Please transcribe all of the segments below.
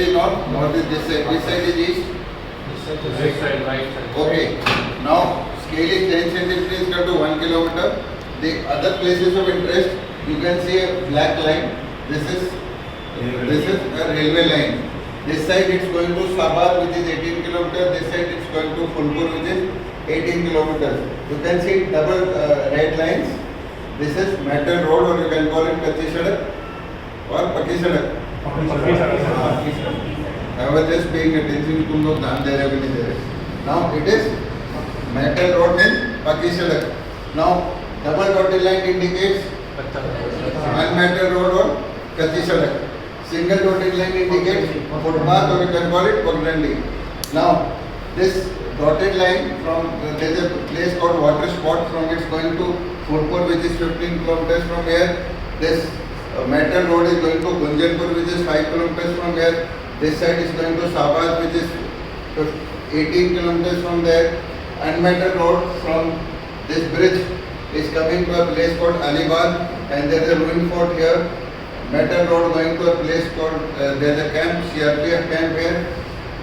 is north, north is this side is east. This side, right side. Okay. Now scale is 10 centimeters equal to 1 kilometer. The other places of interest, you can see a black line. This is a railway line. This side it's going to Sabar, which is 18 kilometers. This side it's going to Phulpur, which is 18 kilometers. You can see double red lines. This is Metal Road, or you can call it Kachi Sadak or Paki Sadak. I was just paying attention. तुम लोग ध्यान दे रहे हो कि नहीं दे रहे? Now it is Metal Road means Paki Sadak. Now double dotted line indicates unmetal road or Kachi Sadak. Single dotted line indicates footpath, or you can call it Pagdandi. Now this dotted line from there is a place called Water Spot. From it's going to Phulpur, which is 15 kilometers from here. This metal road is going to Gunjanpur, which is 5 kilometers from here. This side is going to Sabar, which is 18 kilometers from there. Unmetal road from this bridge is coming to a place called Alibag, and there is a ruin fort here. Metal road going to a place called there is a camp, CRPF camp here.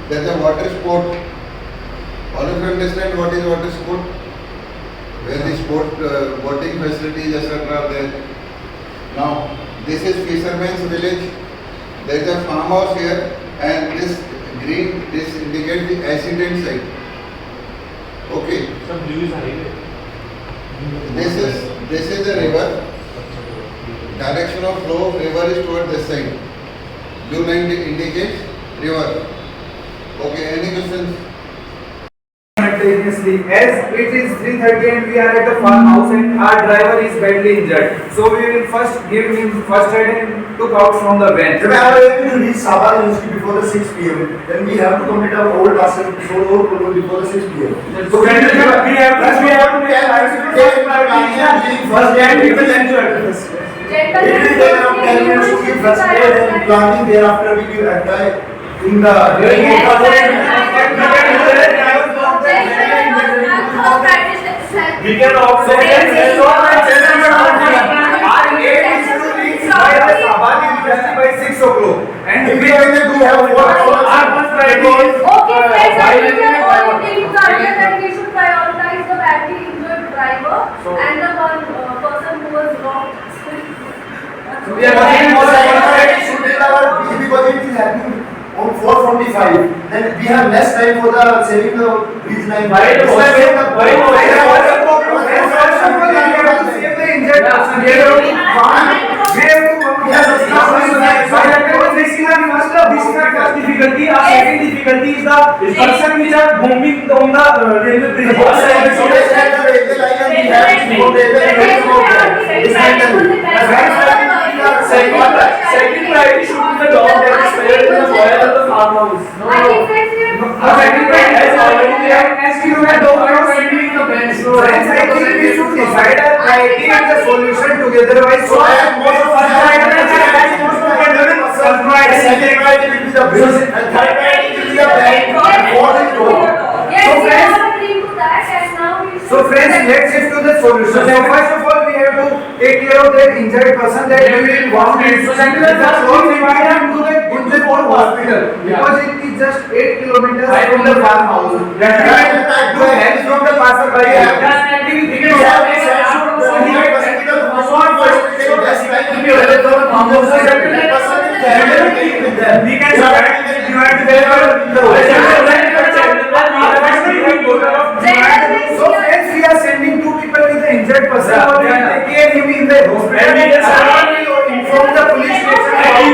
There is a water sport. All of you understand what is water sport? Where the sport boating facilities etc. are there. Now this is fisherman's village. There is a farmhouse here, and this green, this indicates the accident site. Okay. Some blue is highway. This is the river. Direction of flow of river is toward this side. Blue line indicates river. Okay, any questions? Simultaneously, as it is 3:30 and we are at the farmhouse and our driver is badly injured, so we will first give him first aid and took out from the van. If I are able to reach Sabar University before the 6 p.m., then we have to complete our whole task before the 6 p.m. So we have to First aid, we will ensure. It will take around 10 minutes to give first aid, and planting thereafter we will apply in the we can also by 6 o'clock, and if we have 4 hours, our first priority is Okay, friends, I think we are all taking target that we should prioritize the badly injured driver and the one person who was robbed. we are working on our because it is happening on 4:45. Then we have less time for the saving the bridge line. Difficulty. Our second difficulty is the person which are bombing on the railway bridge. Second priority should be the dog that is spared in the soil of the farmhouse. I think friends, we have Second priority has already we have asked you that dog is pending in the bench. Friends, I think we should decide a priority and the solution together. Otherwise, so I have most of us Second priority will be the bridge, and third priority will be the bank. Fourth is road. yes, we friends- have agreed to that, and now we should. So friends, let's shift to the solution. So first of all, we have to take care of that injured person that we will want to. So second, first we invite him to the Gunjanpur hospital because it is just 8 kilometers from the farmhouse. That we have to help from the passerby. Definitely, we can we can so friends, we are sending 2 people with the injured person. We will take care him in the hospital. We will inform the police station.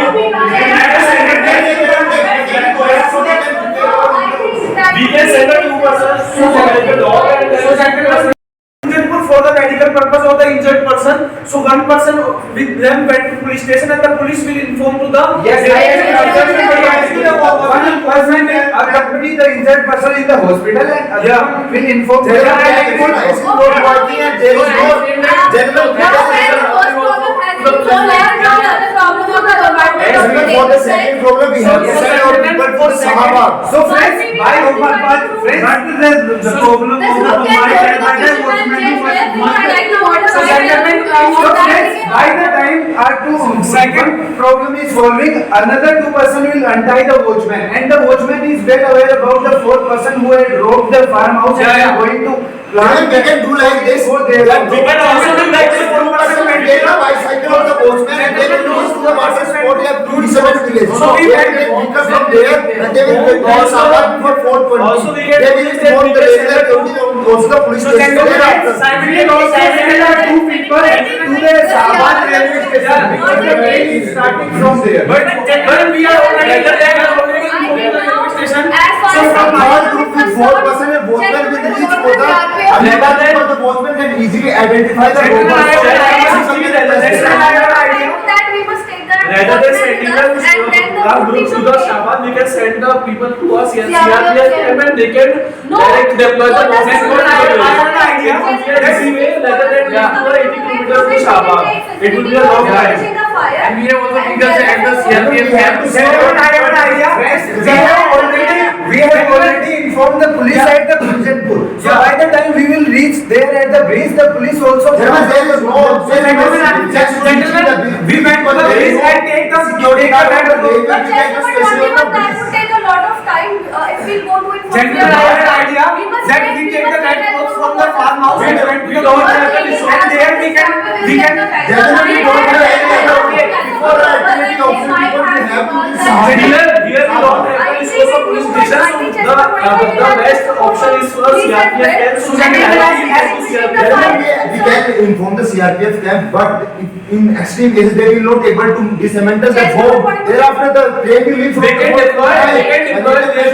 We can send the 2 persons to the dog For the medical purpose of the injured person, so one person with them went to police station and the police will inform to the one person will accompany the injured person in the hospital and other one will inform the For the second problem, we have to send our people for Sahabad. So friends, by Oman, friends, the problem of the So by the time are two. Second problem is solving. Another 2% will untie the watchman, and the watchman is well aware about the 4% who had robbed the farmhouse and are going to plant. We can do like this. Go there. We can also do like this. 4% will take a bicycle of the postman and they will use to the water sport they have 27 villages. So we can pick up from there and they will go to Sabat for 420. Also we can They will inform the regular also the police station. There are two people to the Sabat railway station because the train is starting from there. But we are already there. So from our group with 4% and postman will reach for the postman can easily identify the That we must take that Rather than sending and then our the group to should the take- Shabbat, we can send the people to us here, CRPF, CRPF, and they can No. direct deploy the No, that's movement. not It right. would be an easy way rather than going for 80 kilometers to Shabbat. It would be a long drive. And we have also figured that the CRPF camp to We have already informed the police at the Gunjanpur. So by the time we will reach there at the bridge, the police also. There is no We went to the bridge and take the security guard and But gentlemen, that would take a lot of time if we go to it from Gentlemen, I have an idea We must that take- we we take must the red take clothes that from the farmhouse and went to the don't government have any and there we can Gentlemen, we don't have any other way. Before the activity also, people will have to be silent. Here we don't have any source of police station. The best option is for CRPF camp. So We can inform the CRPF camp, but in extreme cases they will not able to dismantle the bomb. Thereafter the train will leave from They can deploy their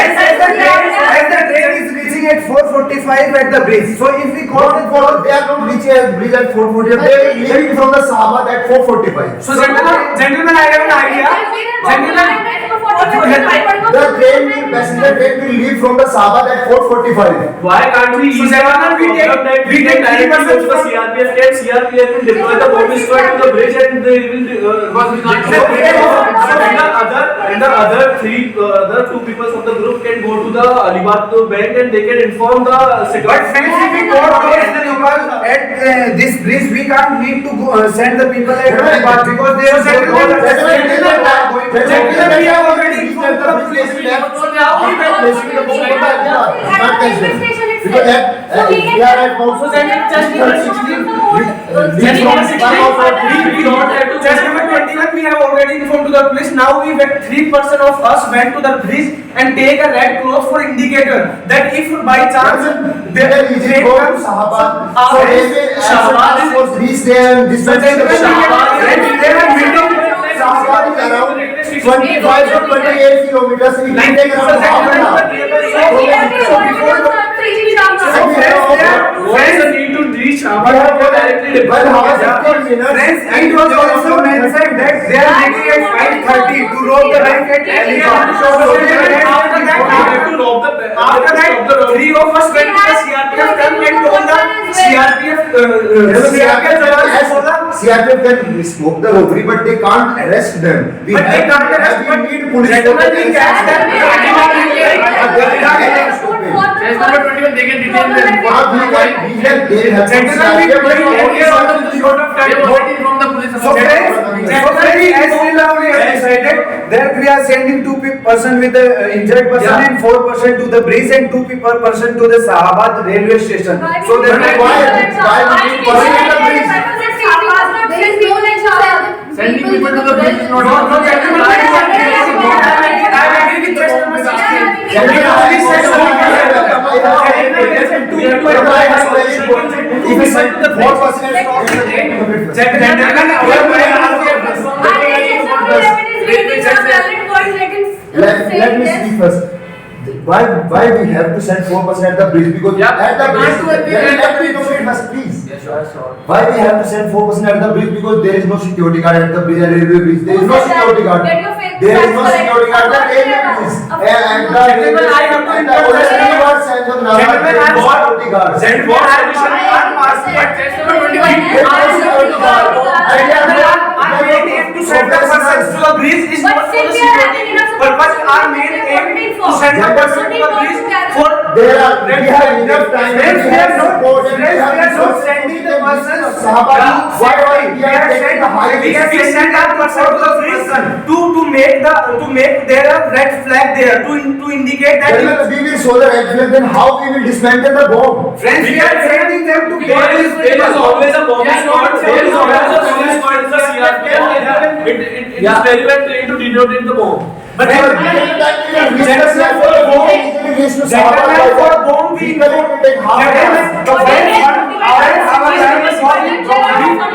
as the train is reaching at 4:45 at the bridge. So if we call it for They are not reaching at bridge at 4:40. They will leave from the Sahabat at 4:45. so gentlemen, I have an idea. The train will passenger train will leave from the Sahabat at 4:45. Why can't we So use gentlemen, we take directly go to 3% the CRPF camp? CRPF will deploy the bomb squad to the bridge and they will and the other two people of the group can go to the Alibag bank and they can inform the But security. friends, if we go there at this bridge, we can't need to go, send the people at Hyderabad because they are We have already informed the police camp. Because that we are at also We don't have to Just number 21, we have already informed to the police. Now we went 3% of us went to the police and take a red cloth for indicator that if by chance they are easy go to Sahabat. So railway Sahabat was reached there and this there are meeting. Sahabat is around 25 to 28 kilometers. It will take around half an hour. What is the need to reach Shabbat? Directly Well, how is deploy. 15 minutes? Friends, it was also mentioned that they are meeting at 5:30 to rob the bank at Alibag. After that, three of us went to the CRPF camp and told the CRPF CRPF can smoke the robbery, but they can't arrest them. But they can't arrest, we but need police. gentlemen, we catch them. number 21 they can detain them. They have Gentlemen, we short of They time. have already informed the police So about friends, that. as we now we have decided that we are sending 2% with the injured person and 4% to the bridge and 2% to the Sahabat railway station. So that Sending people to the bridge is not No, gentlemen, I agree with just number 16. If we send the 4% let me speak first. Why we have to send 4% at the bridge? Because Yeah, at the we can't do it. bridge, let me complete first, please. Yes, sure. Why we have to send 4% at the bridge? Because there is no security guard at the bridge and railway bridge. There is no security guard. Get your faith There is facts no correct. security guard at the railway bridge. And the Gentlemen, I have to interrupt. security guard sends on the Gentlemen, I have- security guard. Our main aim to send the persons to the bridge is But not for the still we are security having enough purpose. Our main aim already to informed. send the That person So to we the don't police gather- for There are, we have enough time. Friends, we are not, support and friends, we are not resources sending the to person. Sahabad. Yeah. Why we are taking the high we risk? can send that person to the police to make there a red flag there to indicate that Gentlemen, we will show the red flag, then how we will dismantle the bomb? Friends, we are sending them to there is always a bomb Yeah, squad. not- There is always a bomb squad in the CRPF. It is very well trained to detonate the bomb. But We will reach the for the bomb, easily reach to Sahabad. Gentlemen, for bomb we We cannot take half an Gentlemen, hour. the friends,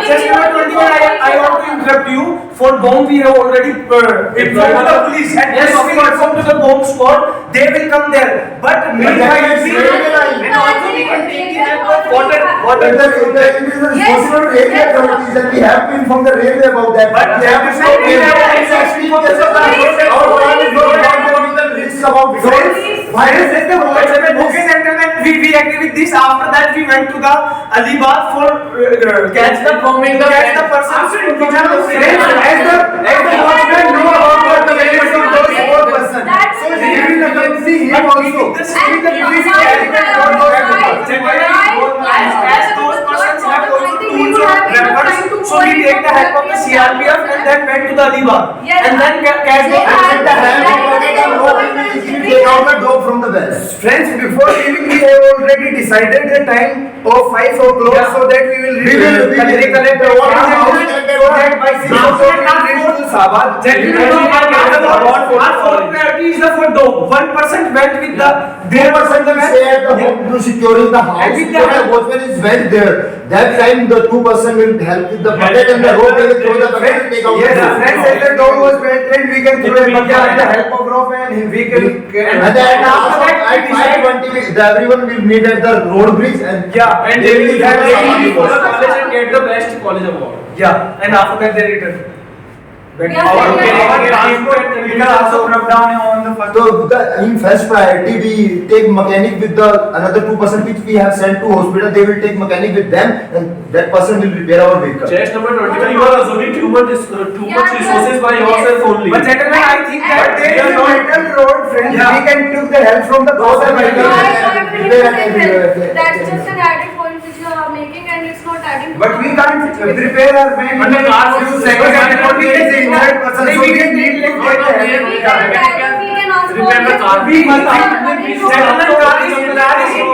just number 21, I want to interrupt you. For bomb we have already informed the police and Yes, yes, of we course. inform to the bomb squad. They will come there. But meanwhile, that is we very well. And also we can take the help of water. But it is responsible to railway authorities and we have to inform the railway about that. But we have to that is show not- we have railway. exactly what the supply was. Our plan is not about the risk about Friends, why is friends, it the okay, gentlemen, we agree with this. After that, we went to the Alibag for Catch the bombing the catch the man. person. Absolutely. Friends, as the watchman know about the benefits of those 4%. That's So it. he will accompany him also. This And is the the police Sahabad candidate have for those right, Gentlemen, right, as those persons have also I think we tools will or have enough weapons, time to so we go take the into help of the CRPF and then went to the Alibag. Yes, And then catch the they person. have- the hand of the rope will take out the dog from the well. Friends, before leaving, we have already decided the time of 5 o'clock Yeah. so that we will We will recollect the what water house so that by 6 o'clock we will reach to Sahabad. Our fourth priority is the for dog. 1% went with the There was something say at the home to securing the house. And with the- Because the watchman is went there. That time the 2% will help with the bucket and the rope. They will throw the bucket and take out Yes, the friends, if the dog was well trained, we can throw a bucket with the help of rope and we can And then after that, at 5:20, everyone will meet at the road bridge and Yeah, and they will have go to the college and get the best college award. Yeah, and after that they return. Yeah, Our yeah. transport we can also come down on the first. So in first priority, we take mechanic with the another 2% which we have sent to hospital. They will take mechanic with them, and that person will repair our vehicle. Chest number 21, you are assuming too much resources by yourself only. But gentlemen, I think that there we is are a not- metal road, friends. Yeah. We can took the help from the Those are government. metal- That's just an added point which you are making and it's not adding. to But we the- can't prepare our man. But the car was few second seconds and and only is the injured person. So we We need to No, get no, the we help. We Yeah, can we gather, can- we can ask for. Repair the car. We must Yeah, have- but it's Gentlemen, not- car is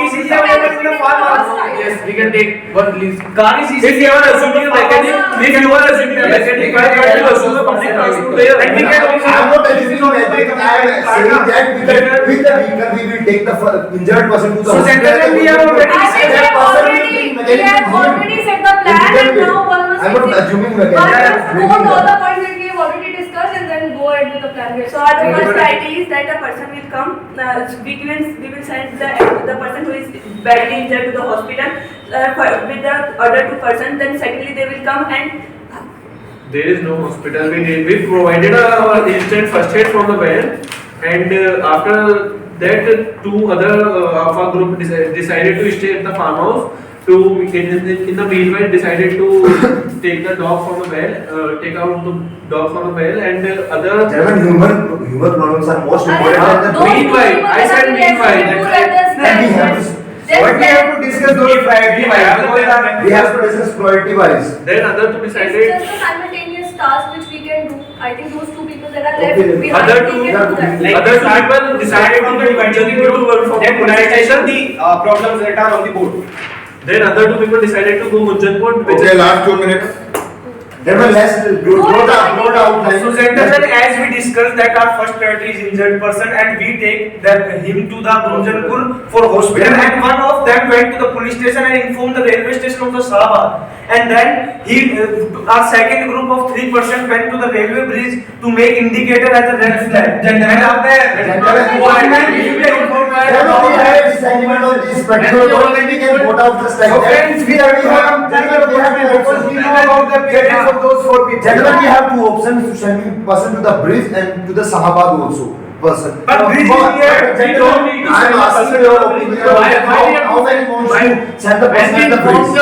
easily available in the farm. Yes, we can take one lease. Car is easy. If you are assuming a mechanic, if you are assuming a mechanic, why can't you assume a public transport player? And we can also. I am not assuming anything. I am saying that with the vehicle we will take the injured person to the So, hospital. gentlemen, we have already I think we That have person will already, bring we mechanic have with him. already set the plan and now one must. I'm not assuming One mechanic. must go to all the points that we have already discussed and then go ahead with the plan. So our first priority is that a person will come, we will send the person who is badly injured to the hospital with the other 2%. Then secondly they will come and There is no hospital. We provided our instant first aid from the van, and after that, two other of our group decided to stay at the farmhouse. In the meanwhile, decided to take the dog from the well, take out the dog from the well, and other. Gentlemen, human problems are most important than the Those Meanwhile, people I said that are meanwhile, left, that's who Then we understand. have to. But we have to discuss those priority wise. We have to discuss priority wise. Then other two It's decided. just a simultaneous task which we can do. I think those two people that are left, Okay. we Other have two- we can do that. Like other two people decided to do Then prioritize the problems that are on the board. Then other two people decided to go Munjanpur, which Okay, is last 2 minutes. Gentlemen, let's do the outline. So, gentlemen, as we discussed that our first priority is injured person, and we take him to the Gunjanpur for hospital, and one of them went to the police station and informed the railway station of the Sahabad. And then our second group of 3% went to the railway bridge to make indicator as a red flag. And after Gentlemen, we have disagreement on this particular point, then we can vote out just like So that. friends, we have because we know about the parents of those 4 people. Gentlemen, we have two options to send person to the bridge and to the Sahabad also. Person. But bridge is here. We don't need to I am send a asking person your to the bridge. opinion. How many wants to send the person When to we the inform bridge?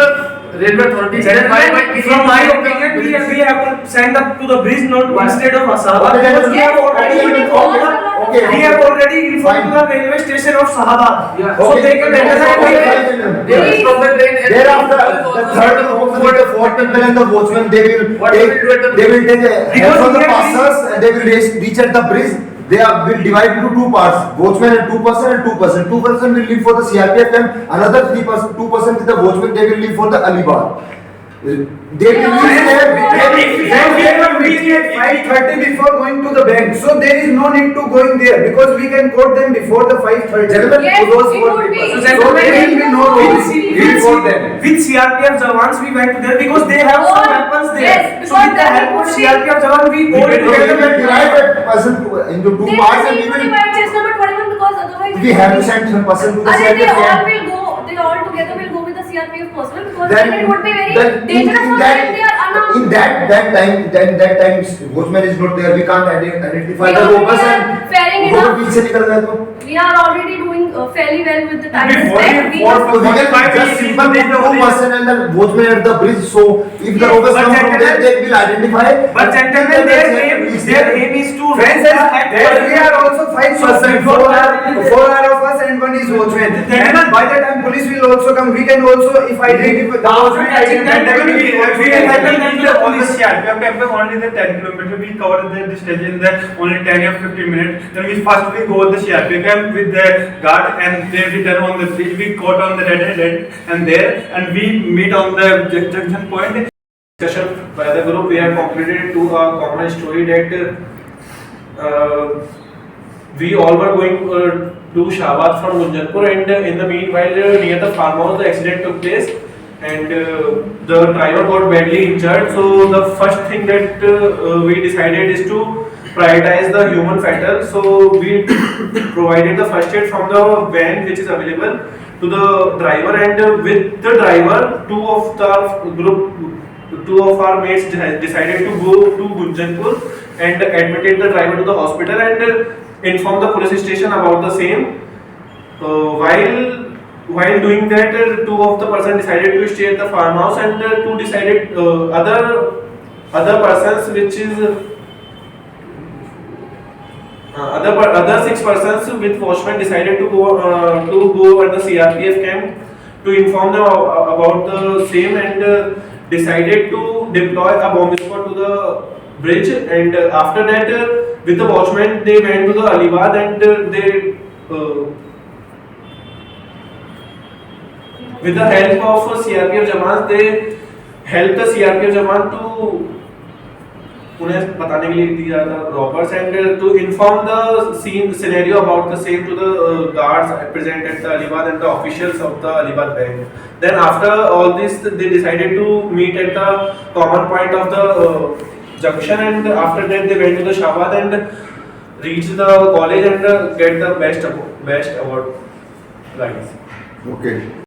the railway authorities, then why Gentlemen, from my opinion, we have to send up to the bridge, not instead of Asaba. Okay, Because we have already okay, informed. okay, Okay. We have already informed Fine. to the railway station of Shahabad. Yeah. So Okay. they can They will stop the train and Thereafter, people will the also third, stop the hopefully the fourth people and the watchman, they will What they will do at the they will take help from the Because passers and they will reach at the bridge. They will divide into two parts, watchman and 2% and 2%. 2% will leave for the CRPF camp, another 3%, 2% is the watchman, they will leave for the Alibag. They will reach there, They will reach at 5:30 before going to the bank. So there is no need to going there because we can quote them before the 5:30. Gentlemen, Yes, those it four would be. people. So So there will be no rules. Yes. We quote them. With CRPF Jawans we went there because they have some Oh, weapons there. yes, So because with the then help it of would be- CRPF Jawan we go We can we together. will divide that person into two They parts will and need we to will divide chest number 21 because otherwise we have to send some person to the They CRPF all camp. will go. They all together will go with the CRPF personnel because Then then it would be very then dangerous for them if they are unarmed. in that time watchman is not there, we can't identify We the already robbers are and faring वो enough. पीछे निकल गए तो We are already doing fairly well with the time Before spent. we- We have- So we can just simple put the person and the watchman at the bridge. So if the Yes, robbers but come from there, gentlemen- they will identify. But gentlemen, their aim is to we are also 5%. Four are of us and one is watchman. And by the time police will also come, we can also if identify the watchman identify. We have the police CRPF camp only the 10 kilometer. We cover the distance in the only 10 or 15 minutes. Then we first we go the CRPF camp with the guard and then we turn on the bridge. We caught on the red and there and we meet on the junction point. Discussion by the group, we have concluded to a common story that we all were going to Shahabad from Gunjanpur, and in the meanwhile near the farmhouse the accident took place and the driver got badly injured. So the first thing that we decided is to prioritize the human factor. So we provided the first aid from the van which is available to the driver, and with the driver two of our mates decided to go to Gunjanpur and admitted the driver to the hospital and inform the police station about the same. While doing that, two of the person decided to stay at the farmhouse, and two decided other persons, which is other 6 persons with watchmen, decided to go at the CRPF camp to inform them about the same, and decided to deploy a bomb squad to the bridge. And after that, with the watchmen, they went to the Alibad, and they with the help of CRPF Jawans, they helped the CRPF Jawan to उन्हें बताने के लिए दिया था robbers, and to inform the scenario about the same to the guards present at the Alibad and the officials of the Alibad bank. Then after all this, they decided to meet at the common point of the junction, and after that they went to the Shahabad and reached the college and get the best award. Guys. Okay.